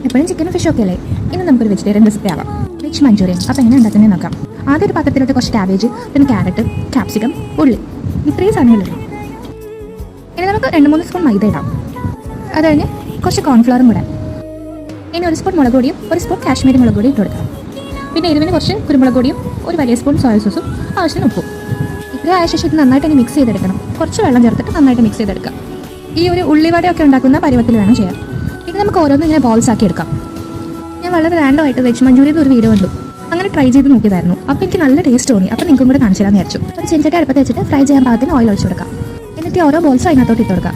എപ്പോഴും ചിക്കനും ഫിഷും ഒക്കെ അല്ലേ. ഇന്ന് നമുക്കൊരു വെജിറ്റേറിയൻ റെസിപ്പി ആവാം, വെജ് മഞ്ചൂരിയൻ. അപ്പോൾ എങ്ങനെ ഉണ്ടാക്കുന്നത് നോക്കാം. ആദ്യം ഒരു പാത്രത്തിലോട്ട് കുറച്ച് ക്യാബേജ്, പിന്നെ ക്യാരറ്റ്, ക്യാപ്സിക്കം, ഉള്ളി, ഇത്രയും സാധനങ്ങളുള്ളൂ. ഇനി നമുക്ക് 2-3 സ്പൂൺ മൈദ ഇടാം. അത് കഴിഞ്ഞ് കുറച്ച് കോൺഫ്ലവറും കൂടെ. ഇനി 1 സ്പൂൺ മുളക് പൊടിയും 1 സ്പൂൺ കാശ്മീരി മുളക് പൊടിയും ഇട്ട് കൊടുക്കാം. പിന്നെ എരിവിന് കുറച്ച് കുരുമുളക് പൊടിയും 1 വലിയ സ്പൂൺ സോയ സോസും ആവശ്യത്തിന് ഉപ്പും. ഇത്രയും ആയ ശേഷം ഇത് നന്നായിട്ട് ഇനി മിക്സ് ചെയ്തെടുക്കണം. കുറച്ച് വെള്ളം ചേർത്തിട്ട് നന്നായിട്ട് മിക്സ് ചെയ്തെടുക്കാം. ഈ ഒരു ഉള്ളിവടയൊക്കെ ഉണ്ടാക്കുന്ന പരുവത്തിൽ വേണം ചെയ്യാൻ. ഇത് നമുക്ക് ഓരോന്നും ഇങ്ങനെ ബോൾസ് ആക്കി എടുക്കാം. ഞാൻ വളരെ റാൻഡമായിട്ട് വെജ് മഞ്ചൂരിയൻ ഒരു വീഡിയോ കണ്ടു, അങ്ങനെ ട്രൈ ചെയ്ത് നോക്കിയതായിരുന്നു. അപ്പോൾ എനിക്ക് നല്ല ടേസ്റ്റ് തോന്നി. അപ്പോൾ നിങ്ങൾക്കും കൂടെ കാണിച്ചു തരാമെന്ന് വിചാരിച്ചു. ഒരു ചെഞ്ചട്ടി അടുപ്പത്ത് വെച്ചിട്ട് ഫ്രൈ ചെയ്യാൻ പാകത്തിന് ഓയിൽ ഒഴിച്ചു കൊടുക്കാം. എന്നിട്ട് ഓരോ ബോൾസും അതിനകത്തോട്ട് ഇട്ട് കൊടുക്കാം.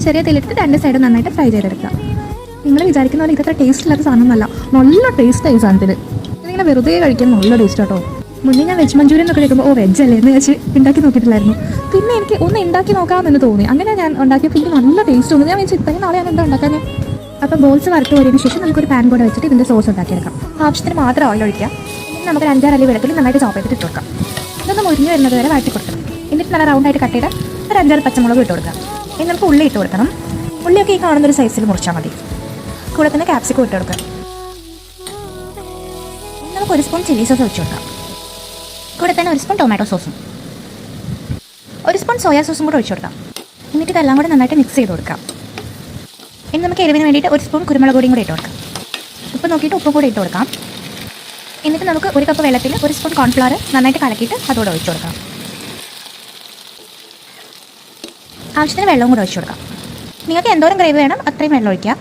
ചെറിയ തെളിയിട്ട് 2 സൈഡും നന്നായിട്ട് ഫ്രൈ ചെയ്തെടുക്കാം. നിങ്ങൾ വിചാരിക്കുന്ന പോലെ ഇതത്ര ടേസ്റ്റ് ഇല്ലാത്ത സാധനമൊന്നുമല്ല, നല്ല ടേസ്റ്റ് ആയി സാധനത്തിൽ. ഇതിങ്ങനെ വെറുതെ കഴിക്കാൻ നല്ല ടേസ്റ്റ് കേട്ടോ. മുന്നേ ഞാൻ വെജ് മഞ്ചൂരിയൻ ഒക്കെ കഴിക്കുമ്പോൾ വെജ് അല്ലേ എന്ന് വെച്ച് ഉണ്ടാക്കി നോക്കിയിട്ടില്ലായിരുന്നു. പിന്നെ എനിക്ക് ഒന്ന് ഉണ്ടാക്കി നോക്കാമെന്ന് തോന്നി. അങ്ങനെ ഞാൻ ഉണ്ടാക്കിയപ്പോൾ എനിക്ക് നല്ല ടേസ്റ്റ് തോന്നി. ഞാൻ വെച്ചാൽ ഇത്രയും നാളെ ഞാൻ എന്താ ഉണ്ടാക്കാൻ. അപ്പോൾ ബോൾസ് വറുത്ത് വരുന്നതിന് ശേഷം നമുക്കൊരു പാൻ കൂടെ വെച്ചിട്ട് ഇതിൻ്റെ സോസ് ഉണ്ടാക്കിയെടുക്കാം. ആവശ്യത്തിന് മാത്രം ഓയിൽ ഒഴിക്കുക. എന്നിട്ട് നമുക്ക് 5-6 അല്ലി വെളുത്തുള്ളി നന്നായിട്ട് ചോപ്പ് ചെയ്തിട്ട് ഇട്ട് കൊടുക്കാം. ഇതൊന്ന് മുരിഞ്ഞ് വരുന്നത് വരെ വഴറ്റി കൊടുക്കണം. എന്നിട്ട് നല്ല റൗണ്ടായിട്ട് കട്ട് ചെയ്ത് ഒരു 5-6 പച്ചമുളക് ഇട്ട് കൊടുക്കാം. ഇനി നമുക്ക് ഉള്ളി ഇട്ട് കൊടുക്കണം. ഉള്ളിയൊക്കെ ഈ കാണുന്നൊരു സൈസിൽ മുറിച്ചാൽ മതി. കൂടെ തന്നെ ക്യാപ്സിക്കം ഇട്ട് കൊടുക്കാം. നമുക്ക് 1 സ്പൂൺ ചില്ലി സോസ് ഒഴിച്ച് കൊടുക്കാം. കൂടെ തന്നെ 1 സ്പൂൺ ടൊമാറ്റോ സോസും 1 സ്പൂൺ സോയാ സോസും കൂടെ ഒഴിച്ച് കൊടുക്കാം. എന്നിട്ട് ഇതെല്ലാം കൂടെ നന്നായിട്ട് മിക്സ് ചെയ്ത് കൊടുക്കാം. ഇനി നമുക്ക് എരിവിന് വേണ്ടിയിട്ട് 1 സ്പൂൺ കുരുമുളക് പൊടിയും കൂടെ ഇട്ട് കൊടുക്കാം. ഉപ്പ് നോക്കിയിട്ട് ഉപ്പും കൂടെ ഇട്ട് കൊടുക്കാം. എന്നിട്ട് നമുക്ക് 1 കപ്പ് വെള്ളത്തിൽ 1 സ്പൂൺ കോൺഫ്ലവർ നന്നായിട്ട് കലക്കിയിട്ട് അതോടെ ഒഴിച്ച് കൊടുക്കാം. ആവശ്യത്തിന് വെള്ളവും കൂടെ ഒഴിച്ച് കൊടുക്കാം. നിങ്ങൾക്ക് എന്തോരം ഗ്രേവി വേണം അത്രയും വെള്ളം ഒഴിക്കുക.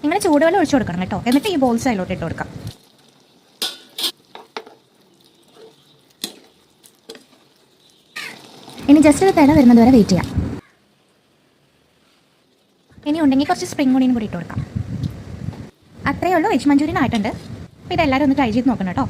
നിങ്ങൾ ചൂടുവെള്ളം ഒഴിച്ച് കൊടുക്കണം കേട്ടോ. എന്നിട്ട് ഈ ബോൾസ് അതിലോട്ട് ഇട്ട് കൊടുക്കാം. ഇനി ജസ്റ്റ് ഇത് തിള വരുന്നത് വരെ വെയിറ്റ് ചെയ്യാം. ഇനി ഉണ്ടെങ്കിൽ കുറച്ച് സ്പ്രിംഗ് ഓണിയനും കൂടി ഇട്ട് കൊടുക്കാം. അത്രയേ ഉള്ളൂ, വെജ് മഞ്ചൂരിയൻ ആയിട്ടുണ്ട്. അപ്പോൾ ഇതെല്ലാവരും ഒന്ന് ട്രൈ ചെയ്ത് നോക്കണം കേട്ടോ.